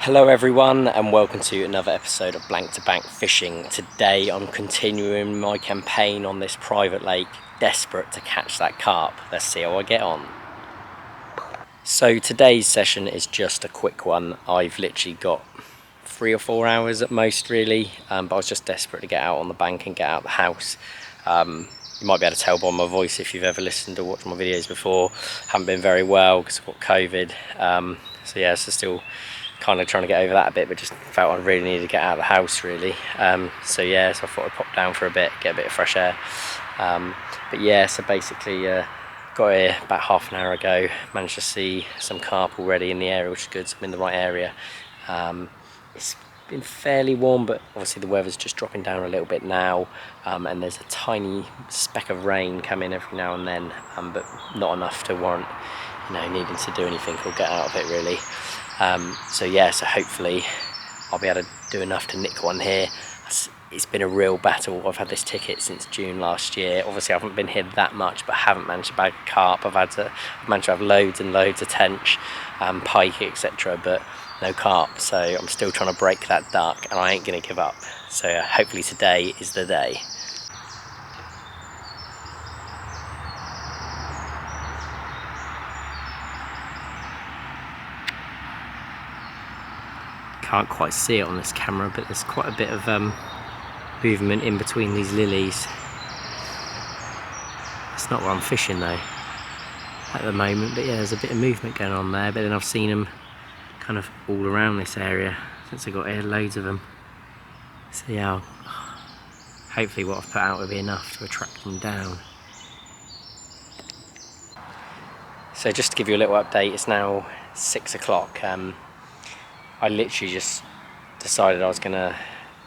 Hello everyone and welcome to another episode of Blank to Bank Fishing. Today I'm continuing my campaign on this private lake, desperate to catch that carp. Let's see how I get on. So today's session is just a quick one. I've literally got 3 or 4 hours at most really, but I was just desperate to get out on the bank and get out of the house. You might be able to tell by my voice if you've ever listened or watched my videos before. Haven't been very well because I've got COVID. So yeah, so still kind of trying to get over that a bit, but just felt I really needed to get out of the house really. So yeah, so I thought I'd pop down for a bit, get a bit of fresh air. But yeah, so basically got here about half an hour ago, managed to see some carp already in the area, which is good, so I'm in the right area. It's been fairly warm, but obviously the weather's just dropping down a little bit now, and there's a tiny speck of rain coming every now and then, but not enough to warrant needing to do anything or get out of it really. So yeah, so hopefully I'll be able to do enough to nick one here. It's been a real battle. I've had this ticket since June last year. Obviously I haven't been here that much, but haven't managed to bag a carp. I've managed to have loads and loads of tench, pike, etc., but no carp. So I'm still trying to break that duck, and I ain't gonna give up. So hopefully today is the day. Can't quite see it on this camera, but there's quite a bit of movement in between these lilies. It's not where I'm fishing though at the moment, but yeah, there's a bit of movement going on there. But then I've seen them kind of all around this area since I got here, loads of them. So yeah, hopefully what I've put out will be enough to attract them down. So just to give you a little update, it's now 6 o'clock. I literally just decided I was going to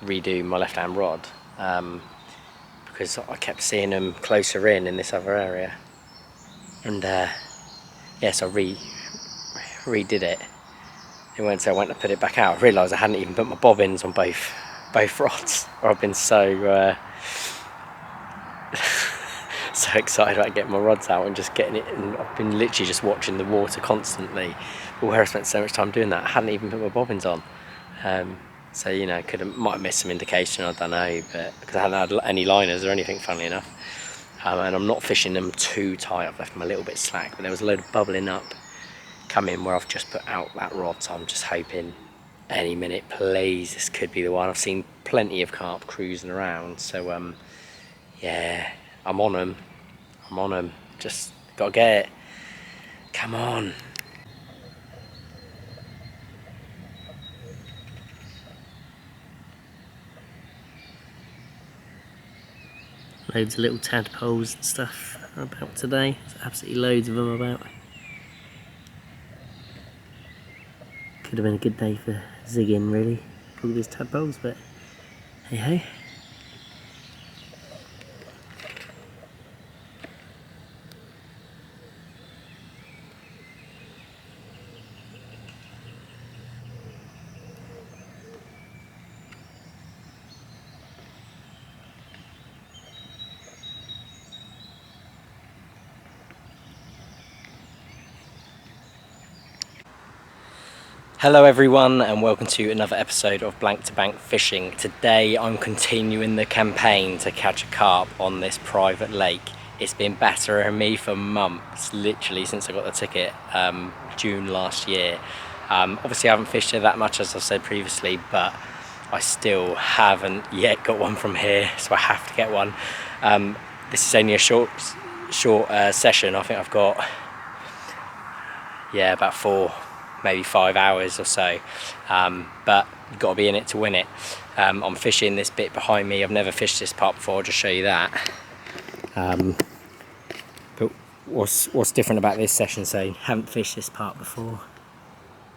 redo my left hand rod because I kept seeing them closer in this other area, and yes, I redid it. And when I went to put it back out, I realised I hadn't even put my bobbins on both rods, or I've been so so excited about getting my rods out and just getting it, and I've been literally just watching the water constantly. But where I spent so much time doing that, I hadn't even put my bobbins on. So might have missed some indication, I don't know, but because I hadn't had any liners or anything, funnily enough. And I'm not fishing them too tight, I've left them a little bit slack, but there was a load of bubbling up coming where I've just put out that rod, so I'm just hoping any minute, please, this could be the one. I've seen plenty of carp cruising around, so yeah, I'm on them, just gotta get it, come on. Loads of little tadpoles and stuff about today. There's absolutely loads of them about. Could have been a good day for zigging really, all these tadpoles, but hey ho. Hello everyone and welcome to another episode of Blank to Bank Fishing. Today I'm continuing the campaign to catch a carp on this private lake. It's been battering me for months, literally since I got the ticket, June last year. Obviously I haven't fished here that much, as I've said previously, but I still haven't yet got one from here, so I have to get one. This is only a short session. I think I've got about 4, maybe 5 hours or so, but you've got to be in it to win it. I'm fishing this bit behind me. I've never fished this part before, I'll just show you that. But what's different about this session, so haven't fished this part before,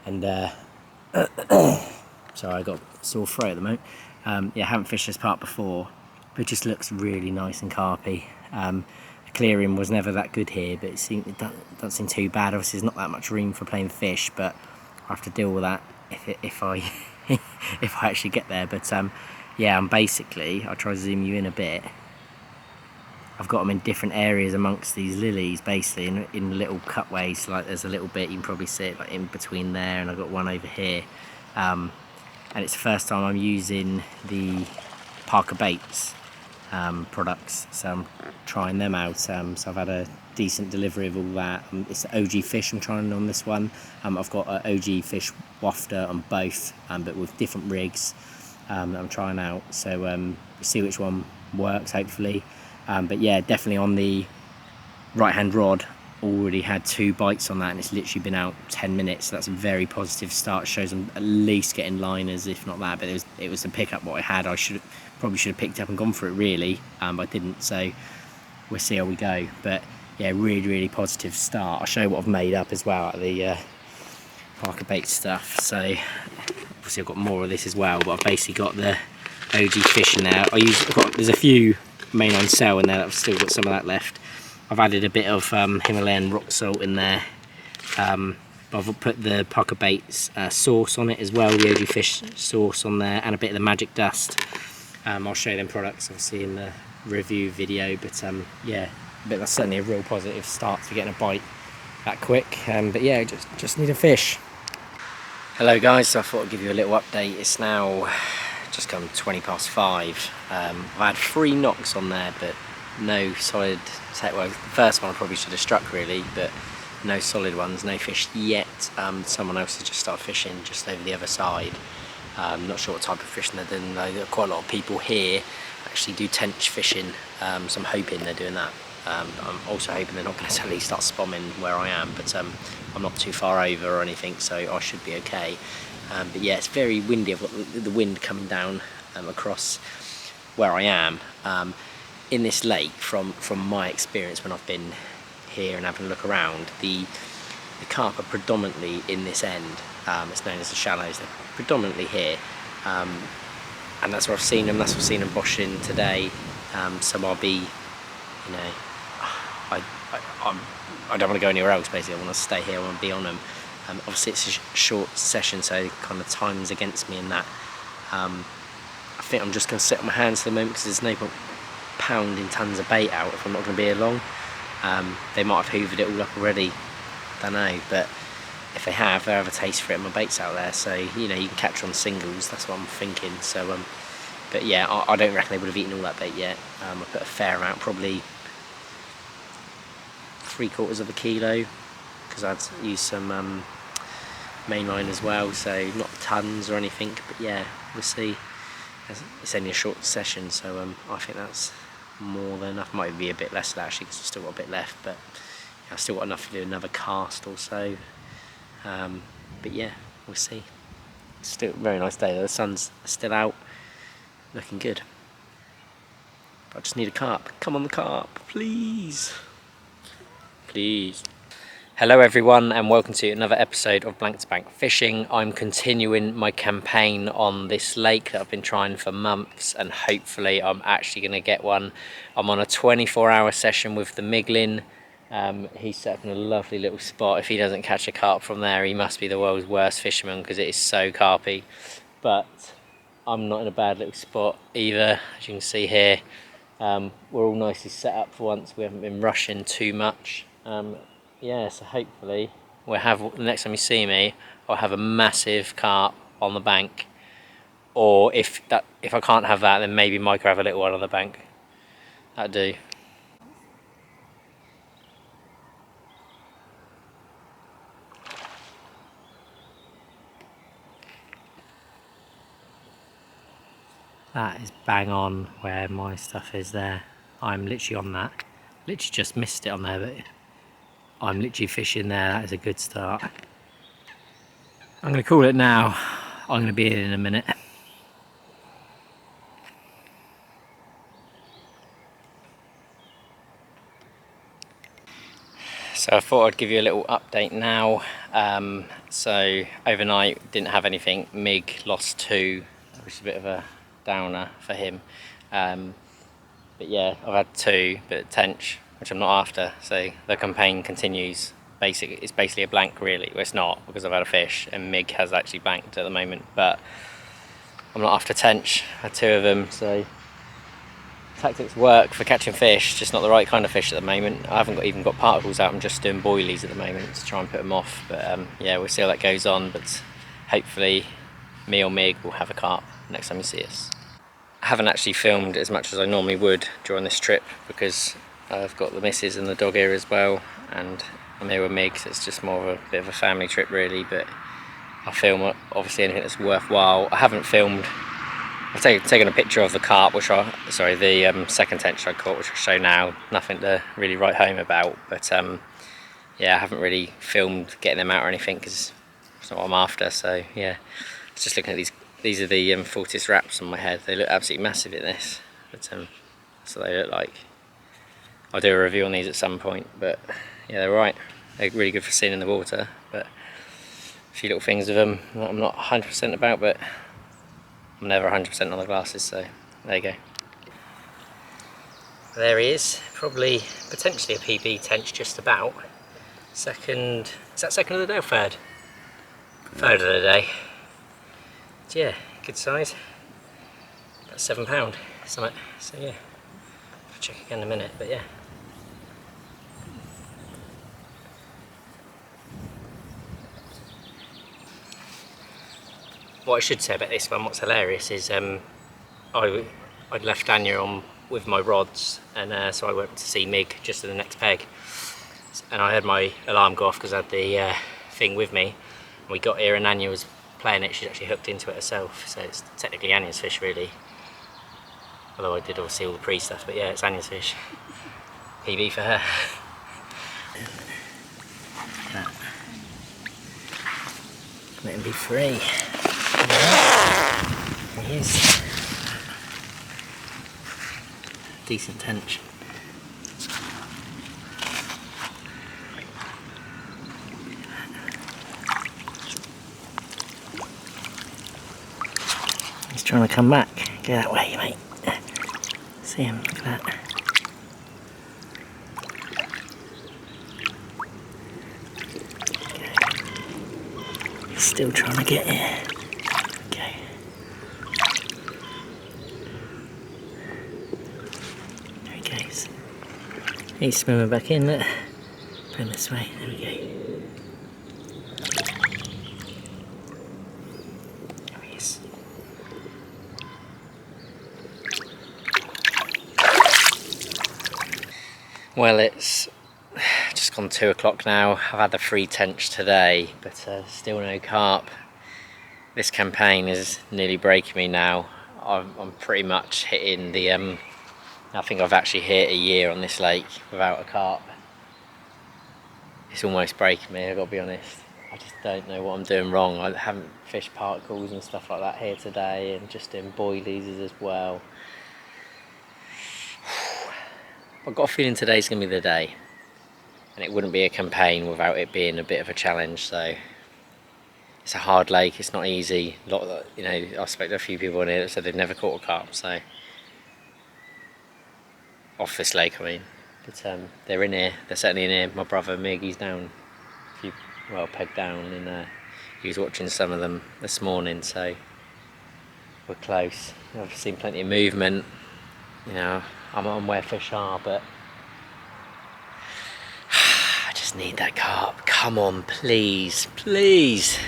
and sorry, I got a sore throat at the moment. Yeah, haven't fished this part before, but it just looks really nice and carpy. The clearing was never that good here, but it doesn't seem too bad. Obviously there's not that much room for playing fish, but I have to deal with that if I if I actually get there. But yeah, I'm basically, I'll try to zoom you in a bit. I've got them in different areas amongst these lilies, basically in little cutways. So like there's a little bit, you can probably see it like in between there, and I've got one over here. and it's the first time I'm using the Parker Baits products, so I'm trying them out. So I've had a decent delivery of all that. It's the OG fish I'm trying on this one. I've got an OG fish wafter on both, but with different rigs that I'm trying out, so see which one works, hopefully. But yeah, definitely on the right hand rod, already had 2 bites on that, and it's literally been out 10 minutes, so that's a very positive start. Shows I'm at least getting liners, if not that. But it was the pickup what I had. I probably should have picked up and gone for it, really, but I didn't, so we'll see how we go. But yeah, really positive start. I'll show you what I've made up as well out of the Parker Bait stuff. So obviously I've got more of this as well, but I've basically got the OG fish in there. There's a few mainline cell in there that I've still got some of that left. I've added a bit of Himalayan rock salt in there. I've put the Parker Baits sauce on it as well, the OG fish sauce on there, and a bit of the magic dust. I'll show you them products obviously in the review video, but yeah, but that's certainly a real positive start to getting a bite that quick. But yeah, just need a fish. Hello guys, so I thought I'd give you a little update. It's now just come 5:20. I've had 3 knocks on there, but no solid set. Well, the first one I probably should have struck really, but no solid ones, no fish yet. Someone else has just started fishing just over the other side. Not sure what type of fishing they're doing though. There are quite a lot of people here actually do tench fishing, so I'm hoping they're doing that. I'm also hoping they're not going to suddenly start spomming where I am, but I'm not too far over or anything, so I should be okay. But yeah, it's very windy. I've got the wind coming down across where I am. In this lake, from my experience when I've been here and having a look around, the carp are predominantly in this end. It's known as the shallows. They're predominantly here, and that's where I've seen them. That's what I've seen them boshing today. So I'll be, you know, I don't want to go anywhere else. Basically, I want to stay here. I want to be on them. Obviously, it's a short session, so kind of time's against me in that. I think I'm just going to sit on my hands for the moment because there's no point pounding tons of bait out if I'm not going to be here long. They might have hoovered it all up already, don't know, but if they have, they'll have a taste for it and my bait's out there, so you know, you can catch on singles, that's what I'm thinking. So but yeah, I don't reckon they would have eaten all that bait yet. I put a fair amount, probably 3/4 kilo, because I'd use some mainline as well, so not tons or anything, but yeah, we'll see. It's only a short session, so I think that's more than enough. Might be a bit less actually, because I've still got a bit left, but yeah, I've still got enough to do another cast or so. But yeah, we'll see. It's still a very nice day though. The sun's still out, looking good. But I just need a carp. Come on, the carp, please. Please. Hello everyone, and welcome to another episode of Blank to Bank Fishing. I'm continuing my campaign on this lake that I've been trying for months, and hopefully I'm actually going to get one. I'm on a 24-hour session with the Miglin. He's set up in a lovely little spot. If he doesn't catch a carp from there, he must be the world's worst fisherman, because it is so carpy. But I'm not in a bad little spot either, as you can see here. We're all nicely set up for once. We haven't been rushing too much. Yeah, so hopefully we'll have, the next time you see me, I'll have a massive carp on the bank. Or if I can't have that, then maybe Mike will have a little one on the bank. That'd do. That is bang on where my stuff is there. I'm literally on that. Literally just missed it on there, but I'm literally fishing there. That is a good start. I'm going to call it now. I'm going to be in a minute. So I thought I'd give you a little update now. So overnight didn't have anything. Mig lost 2, which is a bit of a downer for him. But yeah, I've had 2, but tench, which I'm not after. So the campaign continues. It's basically a blank really. Well, it's not, because I've had a fish and Mig has actually blanked at the moment. But I'm not after tench. I had 2 of them, so tactics work for catching fish, just not the right kind of fish at the moment. I haven't even got particles out. I'm just doing boilies at the moment to try and put them off. But yeah, we'll see how that goes on. But hopefully me or Mig will have a carp next time you see us. I haven't actually filmed as much as I normally would during this trip because I've got the missus and the dog here as well, and I'm here with Mig, so it's just more of a bit of a family trip really, but I'll film obviously anything that's worthwhile. I haven't filmed, I've taken a picture of the carp, the second tench I caught, which I'll show now. Nothing to really write home about, but yeah, I haven't really filmed getting them out or anything because it's not what I'm after, so yeah. I was just looking at these are the Fortis wraps on my head. They look absolutely massive in this, but that's what they look like. I'll do a review on these at some point, but yeah, they're right. They're really good for seeing in the water, but a few little things with them that I'm not 100% about, but I'm never 100% on the glasses, so there you go. There he is, probably potentially a PB tench just about. Second, is that second of the day or third? Third of the day. But yeah, good size. About £7 something, so yeah. I'll check again in a minute, but yeah. What I should say about this one, what's hilarious is I'd left Anya on with my rods, and so I went to see Mig just at the next peg, and I heard my alarm go off because I had the thing with me, and we got here and Anya was playing it. She's actually hooked into it herself, so it's technically Anya's fish really, although I did obviously all the pre stuff, but yeah, it's Anya's fish. PB for her. Let him be free. There he is. Decent tench. He's trying to come back. Go that way, mate. See him, look at that. Okay. He's still trying to get here. Okay. There he goes. He's swimming back in, look. Put him this way, there we go. Well, it's just gone 2 o'clock now. I've had the free tench today, but still no carp. This campaign is nearly breaking me now. I'm pretty much hitting the I think I've actually hit a year on this lake without a carp. It's almost breaking me, I've got to be honest. I just don't know what I'm doing wrong. I haven't fished particles and stuff like that here today, and just doing boilies as well. I've got a feeling today's going to be the day, and it wouldn't be a campaign without it being a bit of a challenge. So it's a hard lake, it's not easy. A lot of, you know, I spoke to a few people in here that said they've never caught a carp, so off this lake I mean, but they're in here, they're certainly in here. My brother Mig, he's down a few, well, pegged down, and he was watching some of them this morning, so we're close. I've seen plenty of movement, you know. I'm on where fish are, but I just need that carp. Come on, please, please.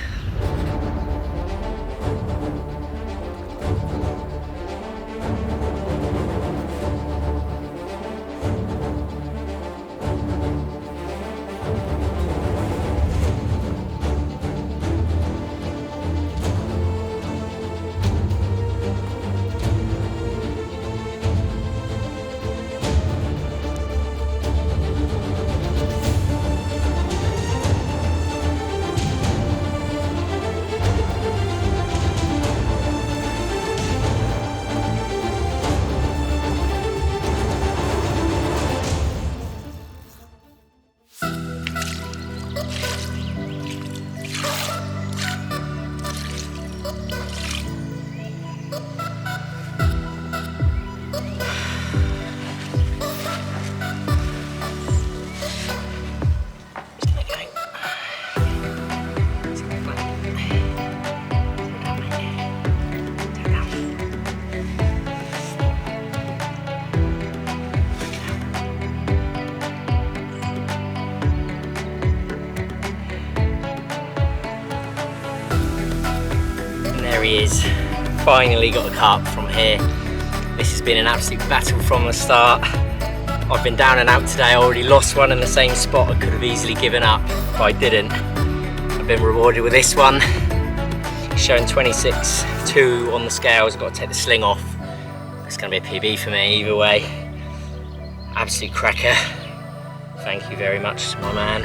There he is. Finally got a carp from here. This has been an absolute battle from the start. I've been down and out today. I already lost one in the same spot. I could have easily given up, but I didn't. I've been rewarded with this one. Showing 26.2 on the scales. I've got to take the sling off. It's going to be a PB for me either way. Absolute cracker. Thank you very much, my man.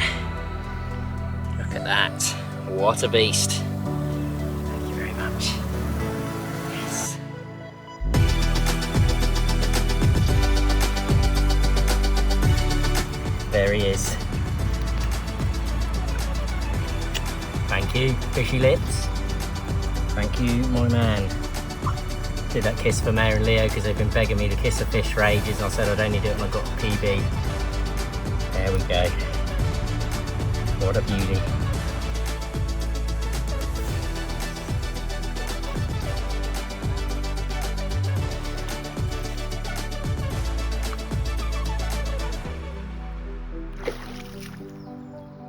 Look at that. What a beast. Thank you very much. Yes. There he is. Thank you, fishy lips. Thank you, my man. Did that kiss for Mary and Leo because they've been begging me to kiss a fish for ages, and I said I'd only do it when I got a PB. There we go. What a beauty.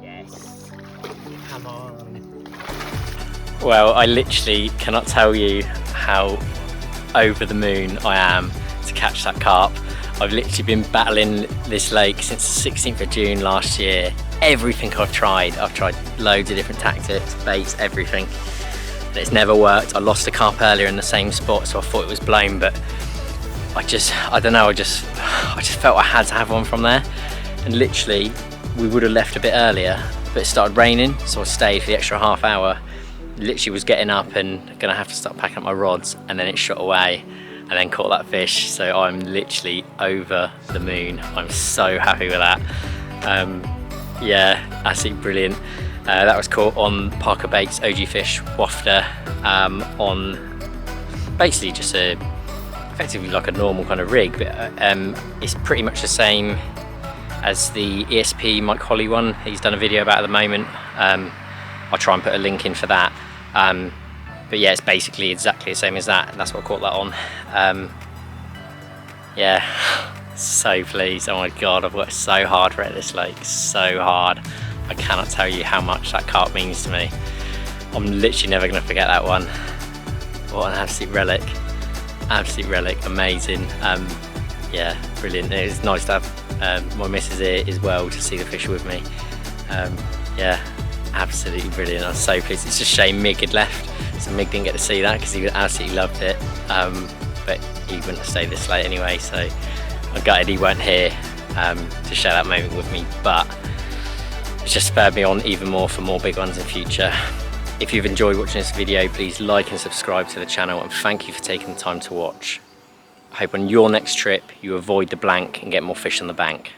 Yes. Come on. Well, I literally cannot tell you how over the moon I am to catch that carp. I've literally been battling this lake since the 16th of June last year. Everything I've tried loads of different tactics, baits, everything, and it's never worked. I lost a carp earlier in the same spot, so I thought it was blown, but I don't know, I just felt I had to have one from there. And literally we would have left a bit earlier, but it started raining, so I stayed for the extra half hour. Literally was getting up and gonna have to start packing up my rods, and then it shot away and then caught that fish. So I'm literally over the moon. I'm so happy with that. Yeah, absolutely brilliant. That was caught on Parker Baits OG Fish wafter, on basically just effectively like a normal kind of rig, but it's pretty much the same as the ESP Mike Holly one he's done a video about at the moment. I'll try and put a link in for that. But yeah, it's basically exactly the same as that, and that's what I caught that on. Yeah, so pleased. Oh my god, I've worked so hard for it this lake, so hard. I cannot tell you how much that carp means to me. I'm literally never going to forget that one. What an absolute relic. Absolute relic, amazing. Yeah, brilliant. It was nice to have my missus here as well to see the fish with me. Yeah, absolutely brilliant. I'm so pleased. It's just a shame Mig had left, so Mig didn't get to see that because he absolutely loved it. But he wouldn't have stayed this late anyway, so I'm gutted he weren't here to share that moment with me, but it's just spurred me on even more for more big ones in future. If you've enjoyed watching this video, please like and subscribe to the channel, and thank you for taking the time to watch. I hope on your next trip you avoid the blank and get more fish on the bank.